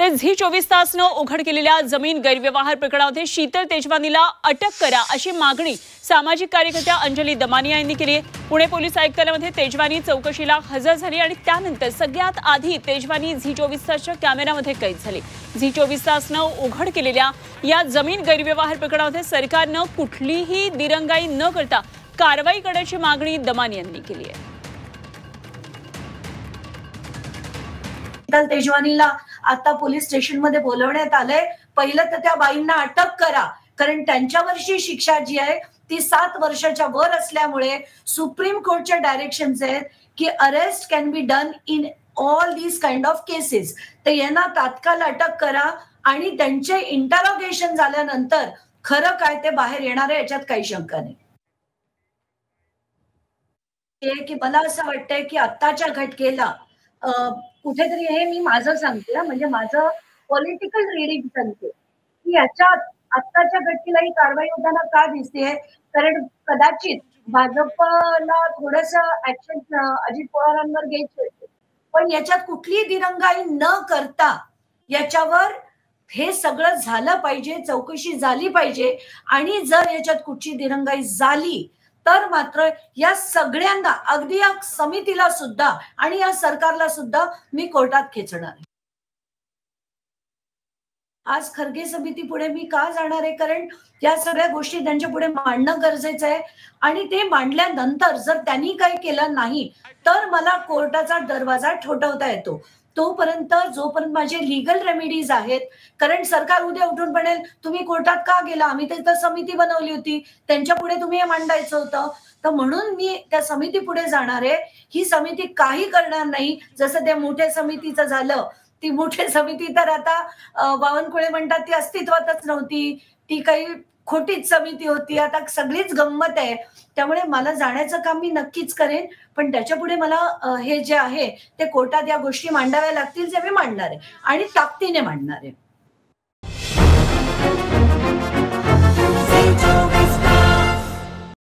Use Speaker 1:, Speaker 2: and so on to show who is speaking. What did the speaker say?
Speaker 1: तर झी24 उघड केलेल्या जमीन गैरव्यवहार प्रकरणामध्ये शीतल तेजवानीला अटक करा अशी मागणी सामाजिक कार्यकर्त्या अंजली दमानिया यांनी केली आहे। पुणे पोलीस आयुक्तालयामध्ये तेजवानी चौकशीला हजर झाली आणि त्यानंतर सगळ्यात आधी तेजवानी झी24च्या कॅमेऱ्यामध्ये कैद झाली। झी24 उघड केलेल्या या जमीन गैरव्यवहार प्रकरणामध्ये सरकारने कुठलीही दिरंगाई न करता कारवाई करण्याची मागणी दमानिया यांनी केली आहे।
Speaker 2: शीतल तेजवानीला आता पोलीस स्टेशन मध्ये बोलवण्यात आलंय। पहिलं तर त्या बाईंना अटक करा, कारण त्यांच्यावरची शिक्षा जी आहे ती 7 वर्षाच्या वर असल्यामुळे सुप्रीम कोर्टच्या डायरेक्शन्स आहेत की arrest can be done in all these kind of cases. तर यांना तात्काळ अटक करा आणि त्यांचे इंटरोगेशन झाल्यानंतर खरं काय ते बाहेर येणार आहे, याच्यात काही शंका नाही। की मला असं वाटतंय की आत्ताच्या घटनेला कुठेतरी हे मी माझं सांगते, म्हणजे माझं पॉलिटिकल रीडिंग सांगते की याच्यात आत्ताच्या घटनेला ही कारवाई होताना का दिसतेय, कारण कदाचित भाजपला थोडंसं ऍक्शन अजित पवारांवर घ्यायची होती, पण याच्यात कुठलीही दिरंगाई न करता याच्यावर हे सगळं झालं पाहिजे, चौकशी झाली पाहिजे। आणि जर याच्यात कुठची दिरंगाई झाली तर मात्र या सगळ्यांना, अगदी या समितीला सुद्धा आणि या सरकारला सुद्धा मी कोर्टात खेचणार आहे। आज खरगे समिती पुढे मी का जाणार आहे, कारण या सगळ्या गोष्टी त्यांच्या पुढे मांडणं गरजेचं आहे आणि ते मांडल्यानंतर जर त्यांनी काही केलं नाही तर मला कोर्टाचा दरवाजा ठोठावता येतो। तोपर्यंत जोपर्यंत माझे लीगल रेमेडीज आहेत, कारण सरकार उद्या उठून म्हणेल तुम्ही कोर्टात का गेला, आम्ही तर समिती बनवली होती, त्यांच्या पुढे तुम्ही हे मांडायचं होतं। तर म्हणून मी त्या समिती पुढे जाणार आहे। ही समिती काही करणार नाही, जसं त्या मोठ्या समितीचं झालं। ती मोठी समिती तर आता बावनकुळे म्हणतात ती अस्तित्वातच नव्हती, ती काही खोटीच समिती होती, आता सगळीच गंमत आहे। त्यामुळे मला जाण्याचं काम मी नक्कीच करेन, पण त्याच्यापुढे मला हे जे आहे ते कोर्टात या गोष्टी मांडाव्या लागतील, जे मी मांडणार आहे आणि ताकदीने मांडणार आहे।